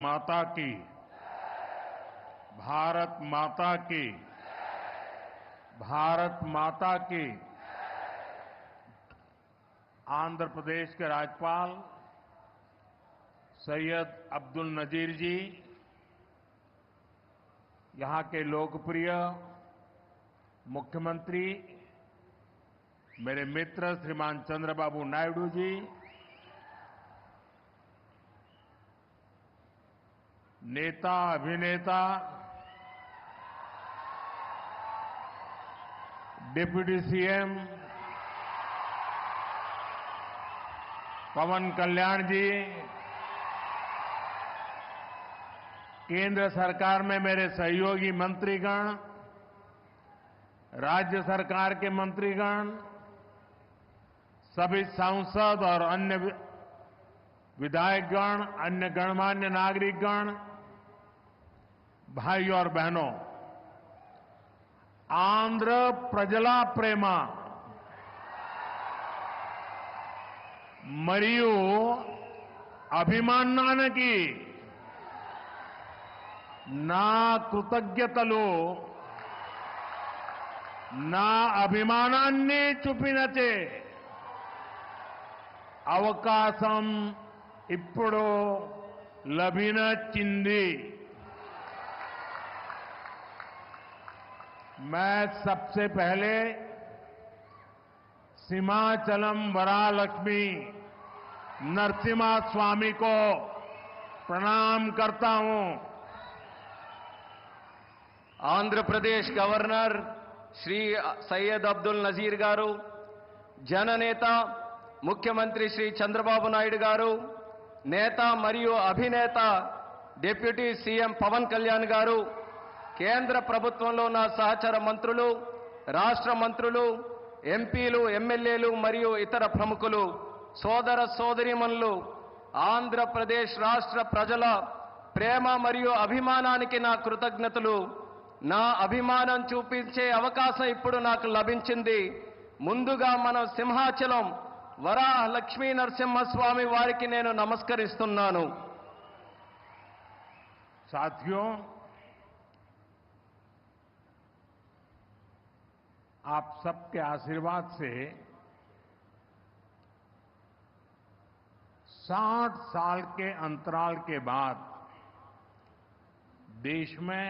माता की, भारत माता की, भारत माता की। आंध्र प्रदेश के राज्यपाल सैयद अब्दुल नजीर जी, यहां के लोकप्रिय मुख्यमंत्री मेरे मित्र श्रीमान चंद्रबाबू नायडू जी, नेता अभिनेता डिप्टी सीएम पवन कल्याण जी, केंद्र सरकार में मेरे सहयोगी मंत्रीगण, राज्य सरकार के मंत्रीगण, सभी सांसद और अन्य विधायकगण, अन्य गणमान्य नागरिकगण, भाई और बहनों, आंध्र प्रजला प्रेम मरियु అభిమానానికి నా కృతజ్ఞతలు, నా అభిమానాన్ని చూపినచే అవకాశం ఇప్పుడు లభించింది। मैं सबसे पहले सीमाचलम वरालक्ष्मी नरसिम्हा स्वामी को प्रणाम करता हूं। आंध्र प्रदेश गवर्नर श्री सैयद अब्दुल नजीर गारू, जननेता मुख्यमंत्री श्री चंद्रबाबु नायडू गारू, नेता मरियु अभिनेता डिप्यूटी सीएम पवन कल्याण गारू, కేంద్ర ప్రభుత్వంలో నా సహచర మంత్రులు, రాష్ట్ర మంత్రులు, ఎంపీలు, ఎమ్మెల్యేలు మరియు ఇతర ప్రముఖులు, సోదర సోదరీమణులు, ఆంధ్రప్రదేశ్ రాష్ట్ర ప్రజల ప్రేమ మరియు అభిమానానికి నా కృతజ్ఞతలు। నా అభిమానం చూపించే అవకాశం ఇప్పుడు నాకు లభించింది। ముందుగా మనం సింహాచలం వరాహ లక్ష్మీ నరసింహస్వామి వారికి నేను నమస్కరిస్తున్నాను। साथियों, आप सबके आशीर्वाद से 60 साल के अंतराल के बाद देश में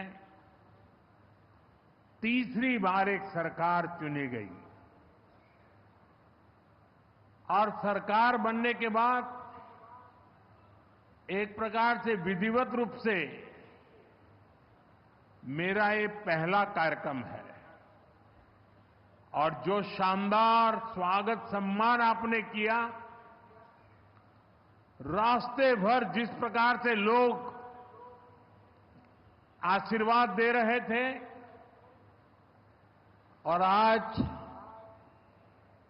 तीसरी बार एक सरकार चुनी गई और सरकार बनने के बाद एक प्रकार से विधिवत रूप से मेरा ये पहला कार्यक्रम है और जो शानदार स्वागत सम्मान आपने किया, रास्ते भर जिस प्रकार से लोग आशीर्वाद दे रहे थे और आज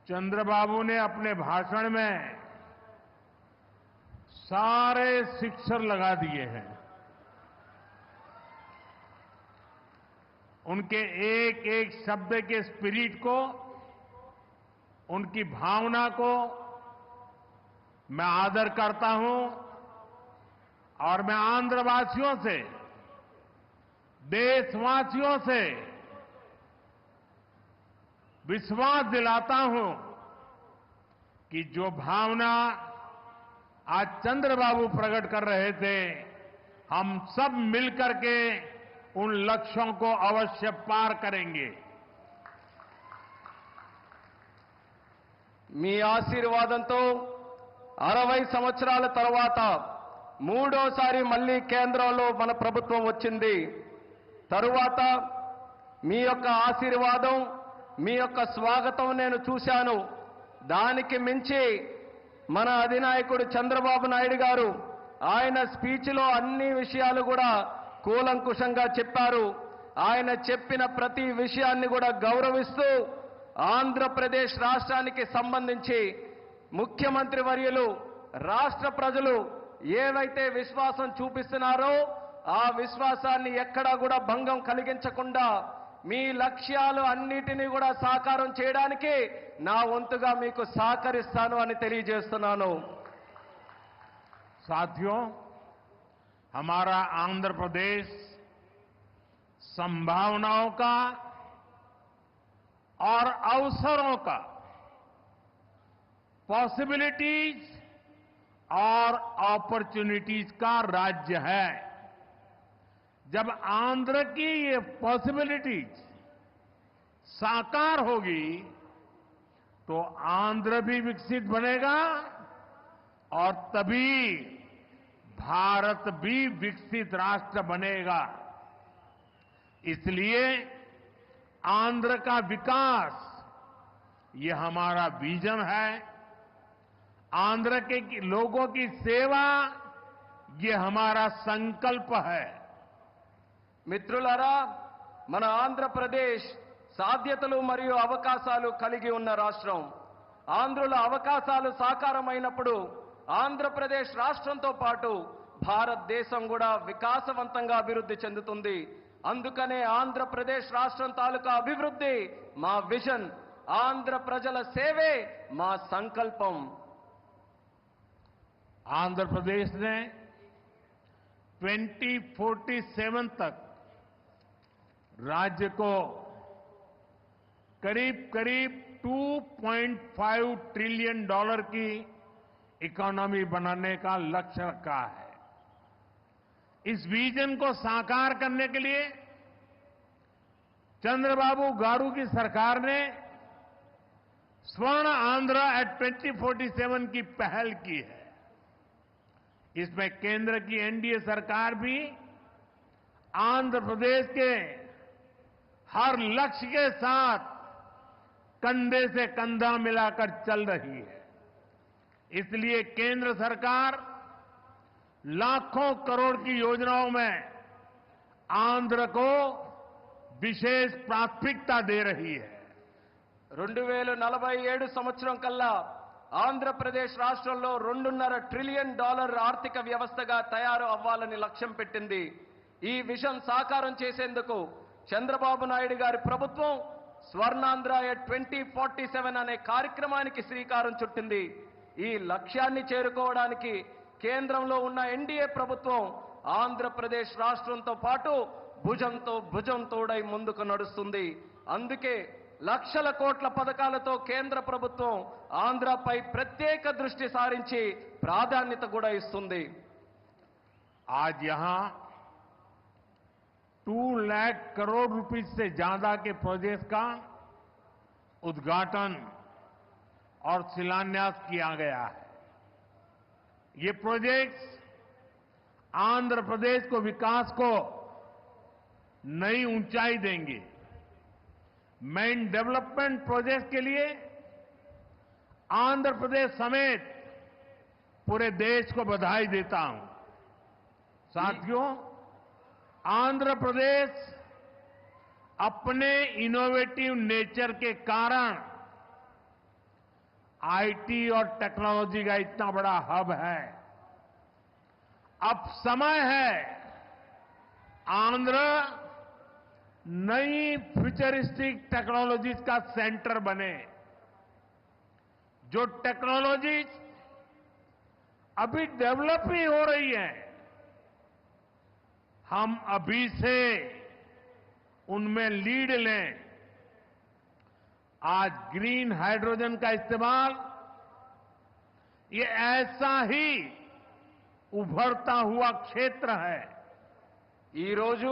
चंद्रबाबू ने अपने भाषण में सारे सिक्सर लगा दिए हैं। उनके एक एक शब्द के स्पिरिट को, उनकी भावना को मैं आदर करता हूं और मैं आंध्रवासियों से, देशवासियों से विश्वास दिलाता हूं कि जो भावना आज चंद्रबाबू प्रकट कर रहे थे, हम सब मिलकर के उन लक्ष्यों को अवश्य पार करेंगे। మీ ఆశీర్వాదంతో 60 సంవత్సరాల తర్వాత మూడోసారి మళ్ళీ కేంద్రంలో మన ప్రభుత్వం వచ్చింది। తరువాత మీ యొక్క ఆశీర్వాదం, మీ యొక్క స్వాగతం నేను చూశాను। దానికి మించి మన అధినాయకుడు చంద్రబాబు నాయుడు గారు ఆయన స్పీచ్లో అన్ని విషయాలు కూడా కూలంకుషంగా చెప్పారు। ఆయన చెప్పిన ప్రతి విషయాన్ని కూడా గౌరవిస్తూ ఆంధ్రప్రదేశ్ రాష్ట్రానికి సంబంధించి ముఖ్యమంత్రి వర్యులు, రాష్ట్ర ప్రజలు ఏవైతే విశ్వాసం చూపిస్తున్నారో ఆ విశ్వాసాన్ని ఎక్కడా కూడా భంగం కలిగించకుండా మీ లక్ష్యాలు అన్నిటినీ కూడా సాకారం చేయడానికి నా వంతుగా మీకు సహకరిస్తాను అని తెలియజేస్తున్నాను। साथियों, हमारा आंध्र प्रदेश संभावनाओं का और अवसरों का, पॉसिबिलिटीज और अपॉर्चुनिटीज का राज्य है। जब आंध्र की ये पॉसिबिलिटीज साकार होगी तो आंध्र भी विकसित बनेगा और तभी भारत भी विकसित राष्ट्र बनेगा। इसलिए आंध्र का विकास ये हमारा विजन है। आंध्र के लोगों की सेवा ये हमारा संकल्प है। మిత్రులారా, మన ఆంధ్రప్రదేశ్ సాధ్యతలు మరియు అవకాశాలు కలిగి ఉన్న రాష్ట్రం. ఆంధ్రుల అవకాశాలు సాకారమైనప్పుడు ఆంధ్రప్రదేశ్ రాష్ట్రంతో పాటు భారతదేశం కూడా వికాసవంతంగా అభివృద్ధి చెందుతుంది. అందుకనే ఆంధ్రప్రదేశ్ రాష్ట్రం తాలూకా అభివృద్ధి మా విజన్, ఆంధ్ర ప్రజల సేవే మా సంకల్పం. आंध्र प्रदेश ने 2047 तक राज्य को करीब करीब 2.5 ट्रिलियन डॉलर की इकोनॉमी बनाने का लक्ष्य रखा है। इस विजन को साकार करने के लिए चंद्रबाबू गारू की सरकार ने स्वर्ण आंध्र एट 2047 की पहल की है। इसमें केंद्र की एनडीए सरकार भी आंध्र प्रदेश के हर लक्ष्य के साथ कंधे से कंधा मिलाकर चल रही है। इसलिए केंद्र सरकार लाखों करोड़ की योजनाओं में आंध्र को विशेष प्राथमिकता दे रही है। 2047 సంవత్సరం కల్లా ఆంధ్రప్రదేశ్ రాష్ట్రంలో $2.5 ట్రిలియన్ ఆర్థిక వ్యవస్థగా తయారు అవ్వాలని లక్ష్యం పెట్టింది. ఈ విజన్ సాకారం చేసేందుకు చంద్రబాబు నాయుడు గారి ప్రభుత్వం స్వర్ణాంధ్ర 2047 అనే కార్యక్రమానికి శ్రీకారం చుట్టింది. ఈ లక్ష్యాన్ని చేరుకోవడానికి కేంద్రంలో ఉన్న ఎన్డీఏ ప్రభుత్వం ఆంధ్రప్రదేశ్ రాష్ట్రంతో పాటు భుజంతో భుజం తోడై ముందుకు నడుస్తుంది. అందుకే లక్షల కోట్ల పథకాలతో కేంద్ర ప్రభుత్వం ఆంధ్రపై ప్రత్యేక దృష్టి సారించి ప్రాధాన్యత కూడా ఇస్తుంది. आज यहां 2 लाख करोड़ रुपए से ज्यादा के प्रोजेक्ट का उद्घाटन और शिलान्यास किया गया है। ये प्रोजेक्ट्स आंध्र प्रदेश को विकास को नई ऊंचाई देंगे। मैं इन डेवलपमेंट प्रोजेक्ट के लिए आंध्र प्रदेश समेत पूरे देश को बधाई देता हूं। साथियों, आंध्र प्रदेश अपने इनोवेटिव नेचर के कारण आईटी और टेक्नोलॉजी का इतना बड़ा हब है। अब समय है आंध्र नई फ्यूचरिस्टिक टेक्नोलॉजीज का सेंटर बने। जो टेक्नोलॉजीज अभी डेवलप ही हो रही है, हम अभी से उनमें लीड लें। आज ग्रीन हाइड्रोजन का इस्तेमाल ये ऐसा ही उभरता हुआ क्षेत्र है। ఈ రోజు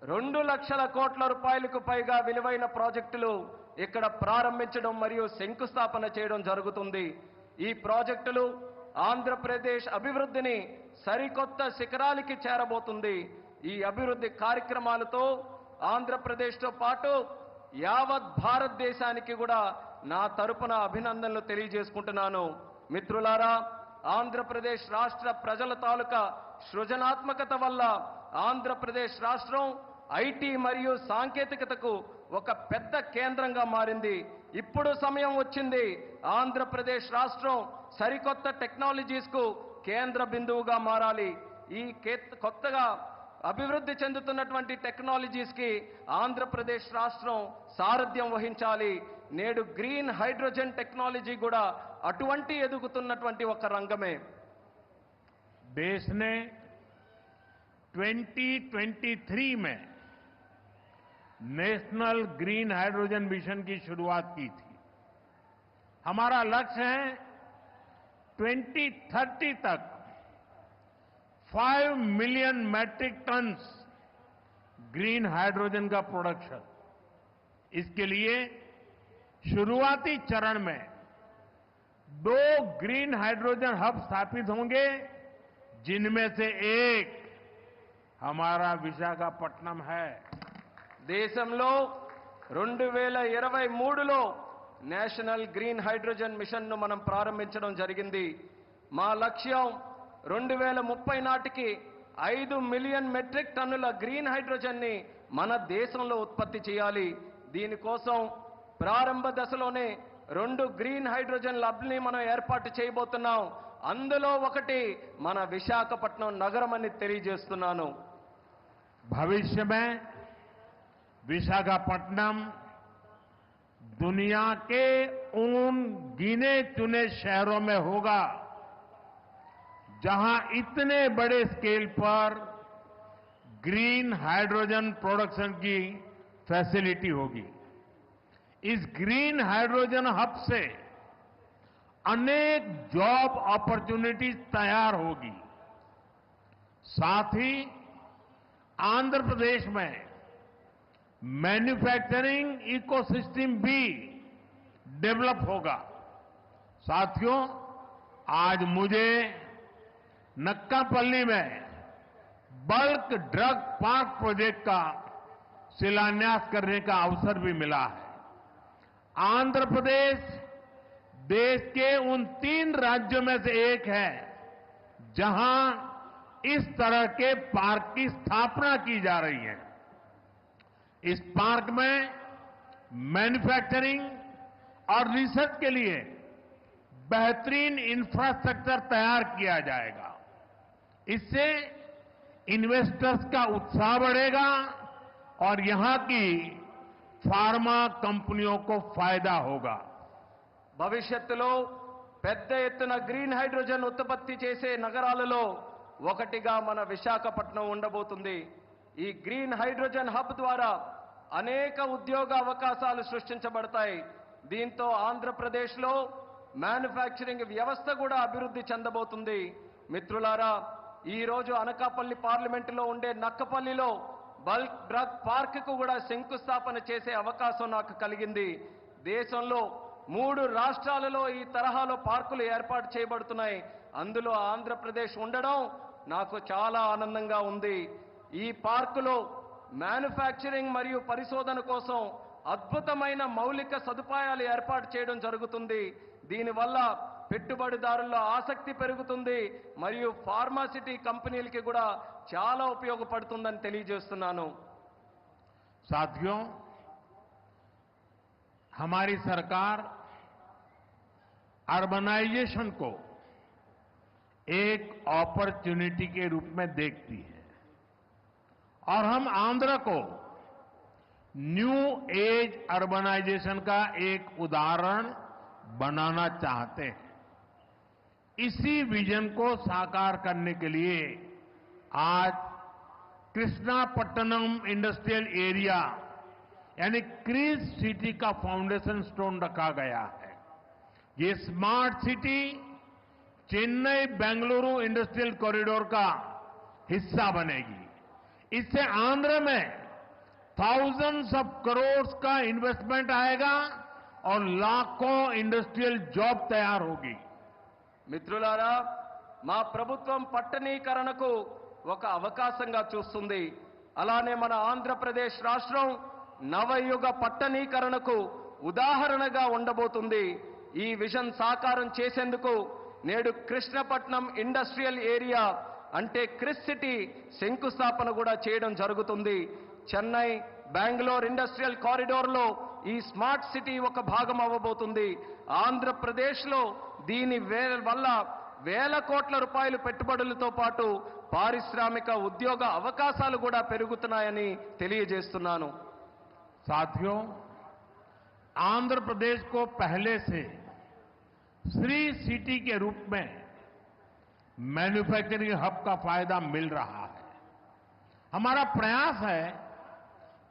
2 లక్షల కోట్ల రూపాయలకు పైగా విలువైన ప్రాజెక్టులు ఇక్కడ ప్రారంభించడం మరియు శంకుస్థాపన చేయడం జరుగుతుంది. ఈ ప్రాజెక్టులు ఆంధ్రప్రదేశ్ అభివృద్ధిని సరికొత్త శిఖరాలకి చేరబోతుంది. ఈ అభివృద్ధి కార్యక్రమాలతో ఆంధ్రప్రదేశ్తో పాటు యావత్ భారతదేశానికి కూడా నా తరపున అభినందనలు తెలియజేసుకుంటున్నాను. మిత్రులారా, ఆంధ్రప్రదేశ్ రాష్ట్ర ప్రజల తాలూకా సృజనాత్మకత వల్ల ఆంధ్రప్రదేశ్ రాష్ట్రం ఐటీ మరియు సాంకేతికతకు ఒక పెద్ద కేంద్రంగా మారింది. ఇప్పుడు సమయం వచ్చింది ఆంధ్రప్రదేశ్ రాష్ట్రం సరికొత్త టెక్నాలజీస్ కు కేంద్ర బిందువుగా మారాలి. ఈ కొత్తగా అభివృద్ధి చెందుతున్నటువంటి టెక్నాలజీస్ కి ఆంధ్రప్రదేశ్ రాష్ట్రం సారథ్యం వహించాలి. నేడు గ్రీన్ హైడ్రోజన్ టెక్నాలజీ కూడా అటువంటి ఎదుగుతున్నటువంటి ఒక రంగమే. देश ने 2023 में नेशनल ग्रीन हाइड्रोजन मिशन की शुरुआत की थी। हमारा लक्ष्य है 2030 तक 5 million metric tons green hydrogen का प्रोडक्शन। इसके लिए शुरुआती चरण में 2 ग्रीन हाइड्रोजन हब स्थापित होंगे, जिनमें से एक हमारा विशाखापट्टनम है। దేశంలో 2023లో నేషనల్ గ్రీన్ హైడ్రోజన్ మిషన్ను మనం ప్రారంభించడం జరిగింది. మా లక్ష్యం 2030 నాటికి 5 మిలియన్ మెట్రిక్ టన్నుల గ్రీన్ హైడ్రోజన్ని మన దేశంలో ఉత్పత్తి చేయాలి. దీనికోసం ప్రారంభ దశలోనే 2 గ్రీన్ హైడ్రోజన్ ల్యాబ్ని మనం ఏర్పాటు చేయబోతున్నాం. అందులో ఒకటి మన విశాఖపట్నం నగరం అని తెలియజేస్తున్నాను. भविष्य में विशाखापट्टनम दुनिया के उन गिने चुने शहरों में होगा जहां इतने बड़े स्केल पर ग्रीन हाइड्रोजन प्रोडक्शन की फैसिलिटी होगी। इस ग्रीन हाइड्रोजन हब से अनेक जॉब अपॉर्चुनिटीज तैयार होगी। साथ ही आंध्र प्रदेश में मैन्युफैक्चरिंग इकोसिस्टम भी डेवलप होगा। साथियों, आज मुझे नक्कापल्ली में बल्क ड्रग पार्क प्रोजेक्ट का शिलान्यास करने का अवसर भी मिला है। आंध्र प्रदेश देश के उन 3 राज्यों में से एक है जहां इस तरह के पार्क की स्थापना की जा रही है। इस पार्क में मैन्युफैक्चरिंग और रिसर्च के लिए बेहतरीन इंफ्रास्ट्रक्चर तैयार किया जाएगा। इससे इन्वेस्टर्स का उत्साह बढ़ेगा और यहां की फार्मा कंपनियों को फायदा होगा। భవిష్యత్తులో పెద్ద ఎత్తున గ్రీన్ హైడ్రోజన్ ఉత్పత్తి చేసే నగరాలలో ఒకటిగా మన విశాఖపట్నం ఉండబోతుంది. ఈ గ్రీన్ హైడ్రోజన్ హబ్ ద్వారా అనేక ఉద్యోగ అవకాశాలు సృష్టించబడతాయి. దీంతో ఆంధ్రప్రదేశ్లో మ్యానుఫ్యాక్చరింగ్ వ్యవస్థ కూడా అభివృద్ధి చెందబోతుంది. మిత్రులారా, ఈ రోజు అనకాపల్లి పార్లమెంటులో ఉండే నక్కపల్లిలో బల్క్ డ్రగ్ పార్క్ కు కూడా శంకుస్థాపన చేసే అవకాశం నాకు కలిగింది. దేశంలో 3 రాష్ట్రాలలో ఈ తరహాలో పార్కులు ఏర్పాటు చేయబడుతున్నాయి. అందులో ఆంధ్రప్రదేశ్ ఉండడం నాకు చాలా ఆనందంగా ఉంది. ఈ పార్కులో మ్యానుఫ్యాక్చరింగ్ మరియు పరిశోధన కోసం అద్భుతమైన మౌలిక సదుపాయాలు ఏర్పాటు చేయడం జరుగుతుంది. దీనివల్ల పెట్టుబడిదారుల్లో ఆసక్తి పెరుగుతుంది మరియు ఫార్మాసిటీ కంపెనీలకి కూడా చాలా ఉపయోగపడుతుందని తెలియజేస్తున్నాను. साथियों, हमारी सरकार अर्बनाइजेशन को एक अपॉर्चुनिटी के रूप में देखती है और हम आंध्र को न्यू एज अर्बनाइजेशन का एक उदाहरण बनाना चाहते हैं। इसी विजन को साकार करने के लिए आज कृष्णापट्टनम इंडस्ट्रियल एरिया यानी क्रीज सिटी का फाउंडेशन स्टोन रखा गया है। ये smart city Chennai Bengaluru industrial corridor का हिस्सा बनेगी। इससे आंध्र में थाउजेंड्स ऑफ करोड़ का इन्वेस्टमेंट आएगा और लाखों इंडस्ट्रियल जॉब तैयार होगी। మిత్రులారా, మా ప్రభుత్వం పట్టణీకరణకు ఒక అవకాశంగా చూస్తుంది. అలానే మన ఆంధ్రప్రదేశ్ రాష్ట్రం నవయుగ పట్టణీకరణకు ఉదాహరణగా ఉండబోతుంది. ఈ విజన్ సాకారం చేసేందుకు నేడు కృష్ణపట్నం ఇండస్ట్రియల్ ఏరియా అంటే క్రిస్ సిటీ శంకుస్థాపన కూడా చేయడం జరుగుతుంది. చెన్నై బెంగళూరు ఇండస్ట్రియల్ కారిడోర్లో ఈ స్మార్ట్ సిటీ ఒక భాగం అవ్వబోతుంది. ఆంధ్రప్రదేశ్లో దీని వల్ల వేల కోట్ల రూపాయల పెట్టుబడులతో పాటు పారిశ్రామిక ఉద్యోగ అవకాశాలు కూడా పెరుగుతున్నాయని తెలియజేస్తున్నాను. साथियों, आंध्र प्रदेश को पहले से श्री सिटी के रूप में मैन्युफैक्चरिंग हब का फायदा मिल रहा है। हमारा प्रयास है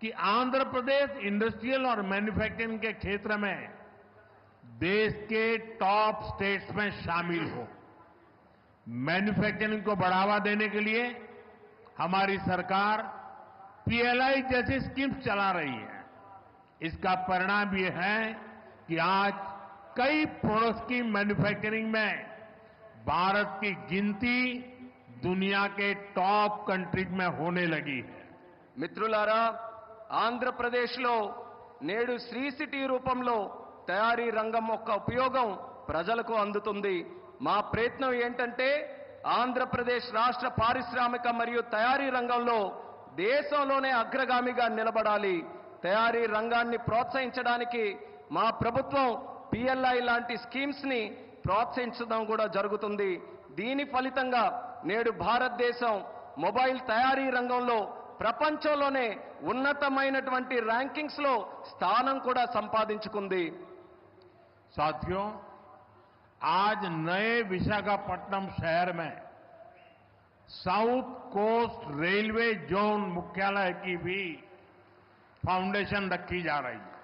कि आंध्र प्रदेश इंडस्ट्रियल और मैन्युफैक्चरिंग के क्षेत्र में देश के टॉप स्टेट्स में शामिल हो। मैन्युफैक्चरिंग को बढ़ावा देने के लिए हमारी सरकार पीएलआई जैसी स्कीम्स चला रही है। इसका परिणाम ये है कि आज कई प्रोडक्ट्स की मैन्युफैक्चरिंग में भारत की गिनती दुनिया के टॉप कंट्रीज में होने लगी है। మిత్రులారా, ఆంధ్రప్రదేశ్లో నేడు శ్రీ సిటీ రూపంలో తయారీ రంగం యొక్క ఉపయోగం ప్రజలకు అందుతుంది. మా ప్రయత్నం ఏంటంటే ఆంధ్రప్రదేశ్ రాష్ట్ర పారిశ్రామిక మరియు తయారీ రంగంలో దేశంలోనే అగ్రగామిగా నిలబడాలి. తయారీ రంగాన్ని ప్రోత్సహించడానికి మా ప్రభుత్వం పిఎల్ఐ లాంటి స్కీమ్స్ ని ప్రోత్సహించడం కూడా జరుగుతుంది. దీని ఫలితంగా నేడు భారతదేశం మొబైల్ తయారీ రంగంలో ప్రపంచంలోనే ఉన్నతమైనటువంటి ర్యాంకింగ్స్ లో స్థానం కూడా సంపాదించుకుంది. साथियों, आज नए विशाखापट्टनम शहर में साउथ कोस्ट रेलवे जोन मुख्यालय की भी फाउंडेशन रखी जा रही है।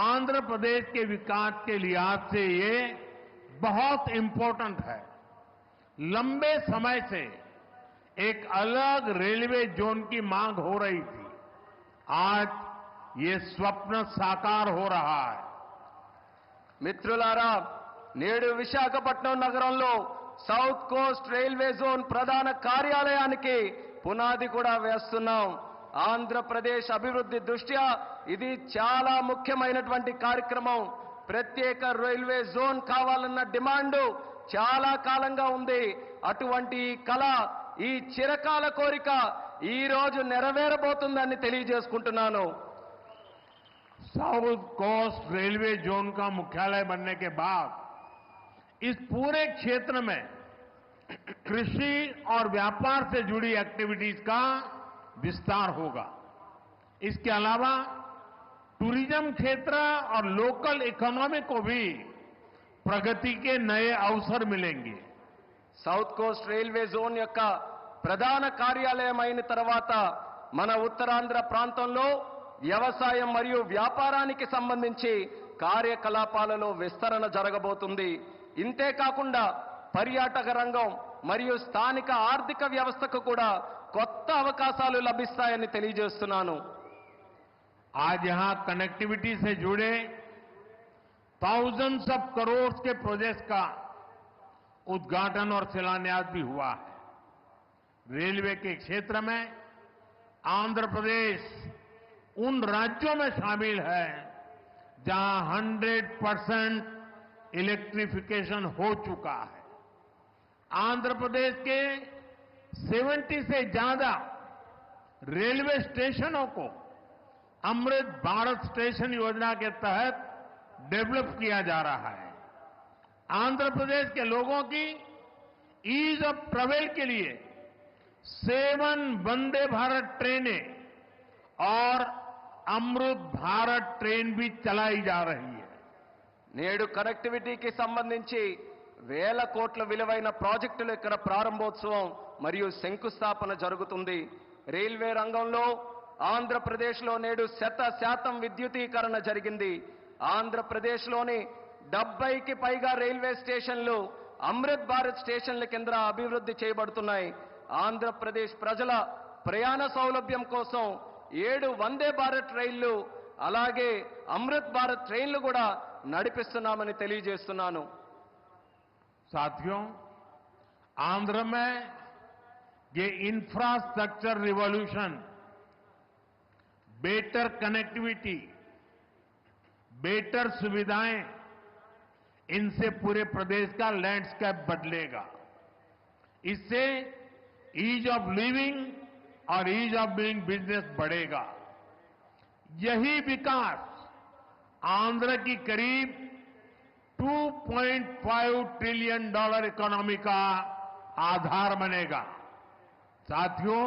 आंध्र प्रदेश के विकास के लिहाज से ये बहुत इंपॉर्टेंट है। लंबे समय से एक अलग रेलवे जोन की मांग हो रही थी। आज ये स्वप्न साकार हो रहा है। మిత్రులారా, నేడు విశాఖపట్నం నగరంలో సౌత్ కోస్ట్ రైల్వే జోన్ ప్రధాన కార్యాలయానికి పునాది కూడా వేస్తున్నాం. ఆంధ్రప్రదేశ్ అభివృద్ధి దృష్ట్యా ఇది చాలా ముఖ్యమైనటువంటి కార్యక్రమం. ప్రత్యేక రైల్వే జోన్ కావాలన్న డిమాండ్ చాలా కాలంగా ఉంది. అటువంటి ఈ కళ, ఈ చిరకాల కోరిక ఈ రోజు నెరవేరబోతుందని తెలియజేసుకుంటున్నాను. साउथ कोस्ट रेलवे जोन का मुख्यालय बनने के बाद इस पूरे क्षेत्र में कृषि और व्यापार से जुड़ी एक्टिविटीज का विस्तार होगा। इसके अलावा टूरिज्म क्षेत्र और लोकल इकोनॉमी को भी प्रगति के नए अवसर मिलेंगे। సౌత్ కోస్ట్ రైల్వే జోన్ యొక్క ప్రధాన కార్యాలయం అయిన తర్వాత మన ఉత్తరాంధ్ర ప్రాంతంలో వ్యవసాయం మరియు వ్యాపారానికి సంబంధించి కార్యకలాపాలలో విస్తరణ జరగబోతుంది. ఇంతే కాకుండా పర్యాటక రంగం మరియు స్థానిక ఆర్థిక వ్యవస్థకు కూడా కొత్త అవకాశాలు లభిస్తాయని తెలియజేస్తున్నాను. आज यहां कनेक्टिविटी से जुड़े thousands ऑफ करोड़ के प्रोजेक्ट्स का उद्घाटन और शिलान्यास भी हुआ है। रेलवे के क्षेत्र में आंध्र प्रदेश उन राज्यों में शामिल है जहां 100% इलेक्ट्रिफिकेशन हो चुका है। आंध्र प्रदेश के 70 से ज्यादा रेलवे स्टेशनों को अमृत भारत स्टेशन योजना के तहत डेवलप किया जा रहा है। आंध्र प्रदेश के लोगों की ईज ऑफ ट्रेवल के लिए 7 वंदे भारत ट्रेनें और अमृत भारत ट्रेन भी चलाई जा रही है। నేడు కనెక్టివిటీకి సంబంధించి వేల కోట్ల విలువైన ప్రాజెక్టులు ఇక్కడ ప్రారంభోత్సవం మరియు శంకుస్థాపన జరుగుతుంది. రైల్వే రంగంలో ఆంధ్రప్రదేశ్లో నేడు 100% విద్యుతీకరణ జరిగింది. ఆంధ్రప్రదేశ్లోని 70కి పైగా రైల్వే స్టేషన్లు అమృత్ భారత్ స్టేషన్ల కింద అభివృద్ధి చేయబడుతున్నాయి. ఆంధ్రప్రదేశ్ ప్రజల ప్రయాణ సౌలభ్యం కోసం 7 వందే భారత్ రైళ్లు అలాగే అమృత్ భారత్ ట్రైన్లు కూడా నడిపిస్తున్నామని తెలియజేస్తున్నాను. साथियों, आंध्र में ये infrastructure revolution, better connectivity, better सुविधाएं, इनसे पूरे प्रदेश का लैंडस्केप बदलेगा। इससे ईज ऑफ लिविंग और ईज ऑफ डूइंग बिजनेस बढ़ेगा। यही विकास आंध्र की करीब $2.5 ट्रिलियन इकोनॉमी का आधार बनेगा। साथियों,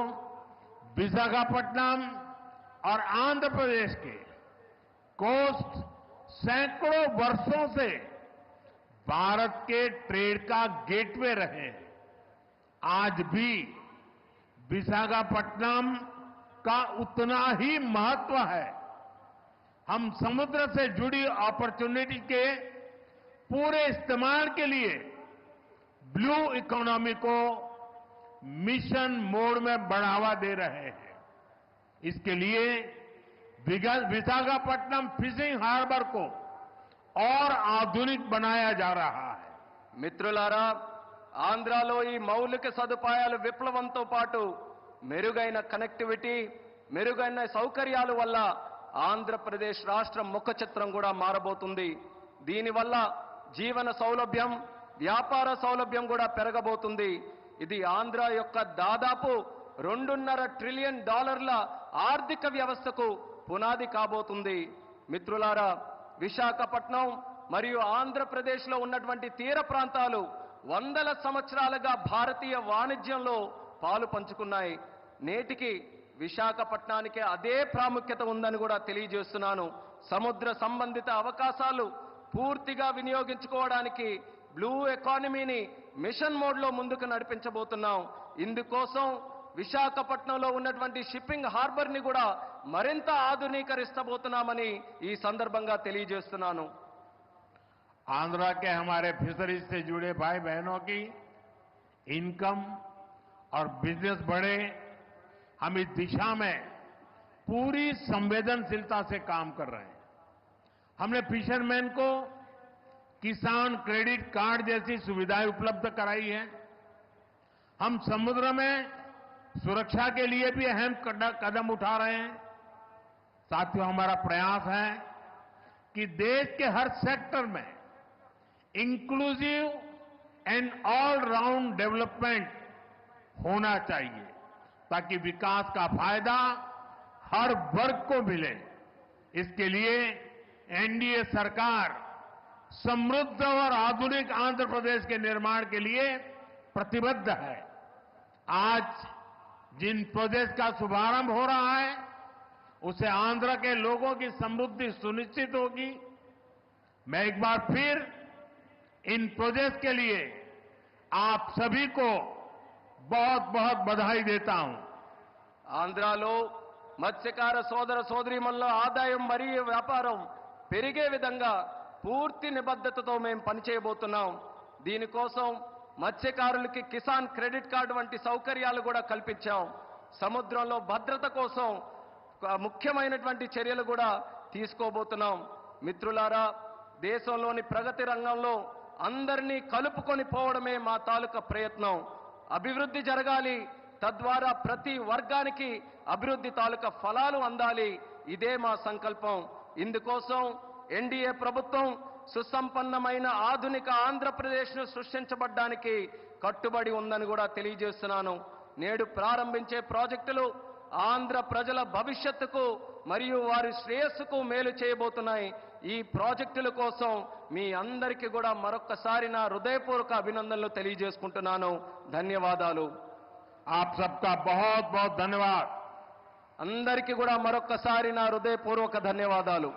विशाखापट्टनम और आंध्र प्रदेश के कोस्ट सैकड़ों वर्षों से भारत के ट्रेड का गेटवे रहे हैं। आज भी विशाखापट्टनम का उतना ही महत्व है। हम समुद्र से जुड़ी अपॉर्चुनिटी के पूरे इस्तेमाल के लिए ब्लू इकोनॉमी को मिशन मोड में बढ़ावा दे रहे हैं। इसके लिए विशाखापट्टनम फिशिंग हार्बर को और आधुनिक बनाया जा रहा है। మిత్రులారా, ఆంధ్రాలో ఈ మౌలిక సదుపాయాల విప్లవంతో పాటు మెరుగైన కనెక్టివిటీ, మెరుగైన సౌకర్యాల వల్ల ఆంధ్రప్రదేశ్ రాష్ట్రం ముఖ చిత్రం కూడా మారబోతుంది. దీనివల్ల జీవన సౌలభ్యం, వ్యాపార సౌలభ్యం కూడా పెరగబోతుంది. ఇది ఆంధ్ర యొక్క దాదాపు $2.5 ట్రిలియన్ ఆర్థిక వ్యవస్థకు పునాది కాబోతుంది. మిత్రులారా, విశాఖపట్నం మరియు ఆంధ్రప్రదేశ్లో ఉన్నటువంటి తీర ప్రాంతాలు వందల సంవత్సరాలుగా భారతీయ వాణిజ్యంలో పాలు పంచుకున్నాయి. నేటికి విశాఖపట్నానికి అదే ప్రాముఖ్యత ఉందని కూడా తెలియజేస్తున్నాను. సముద్ర సంబంధిత అవకాశాలు పూర్తిగా వినియోగించుకోవడానికి బ్లూ ఎకానమీని మిషన్ మోడ్లో ముందుకు నడిపించబోతున్నాం. ఇందుకోసం విశాఖపట్నంలో ఉన్నటువంటి షిప్పింగ్ హార్బర్ని కూడా మరింత ఆధునీకరిస్తబోతున్నామని ఈ సందర్భంగా తెలియజేస్తున్నాను. आंध्रा के हमारे फिशरीज से जुड़े भाई बहनों की इनकम और बिजनेस बढ़े, हम इस दिशा में पूरी संवेदनशीलता से काम कर रहे हैं. हमने फिशरमैन को किसान क्रेडिट कार्ड जैसी सुविधाएं उपलब्ध कराई है. हम समुद्र में सुरक्षा के लिए भी अहम कदम उठा रहे हैं. साथियों, हमारा प्रयास है कि देश के हर सेक्टर में inclusive and all round development होना चाहिए, ताकि विकास का फायदा हर वर्ग को मिले. इसके लिए एनडीए सरकार समृद्ध और आधुनिक आंध्र प्रदेश के निर्माण के लिए प्रतिबद्ध है. आज जिन प्रोजेक्ट का शुभारंभ हो रहा है, उससे आंध्र के लोगों की समृद्धि सुनिश्चित होगी. मैं एक बार फिर इन प्रोजेक्ट के लिए आप सभी को बहुत बहुत बधाई देता हूं. ఆంధ్రాలో మత్స్యకార సోదర సోదరీమణుల ఆదాయం మరియు వ్యాపారం పెరిగే విధంగా పూర్తి నిబద్ధతతో మేము పనిచేయబోతున్నాం. దీనికోసం మత్స్యకారులకి కిసాన్ క్రెడిట్ కార్డు వంటి సౌకర్యాలు కూడా కల్పించాం. సముద్రంలో భద్రత కోసం ముఖ్యమైనటువంటి చర్యలు కూడా తీసుకోబోతున్నాం. మిత్రులారా, దేశంలోని ప్రగతి రంగంలో అందరినీ కలుపుకొని పోవడమే మా తాలూకా ప్రయత్నం. అభివృద్ధి జరగాలి, తద్వారా ప్రతి వర్గానికి అభివృద్ధి తాలూకా ఫలాలు అందాలి. ఇదే మా సంకల్పం. ఇందుకోసం ఎన్డీఏ ప్రభుత్వం సుసంపన్నమైన ఆధునిక ఆంధ్రప్రదేశ్ను సృష్టించబడ్డానికి కట్టుబడి ఉందని కూడా తెలియజేస్తున్నాను. నేడు ప్రారంభించే ప్రాజెక్టులు ఆంధ్ర ప్రజల భవిష్యత్తుకు మరియు వారి శ్రేయస్సుకు మేలు చేయబోతున్నాయి. ఈ ప్రాజెక్టుల కోసం మీ అందరికీ కూడా మరొక్కసారి నా హృదయపూర్వక అభినందనలు తెలియజేసుకుంటున్నాను. ధన్యవాదాలు. आप सबका बहुत बहुत धन्यवाद. అందరికీ కూడా మరొక్కసారి నా హృదయపూర్వక ధన్యవాదాలు.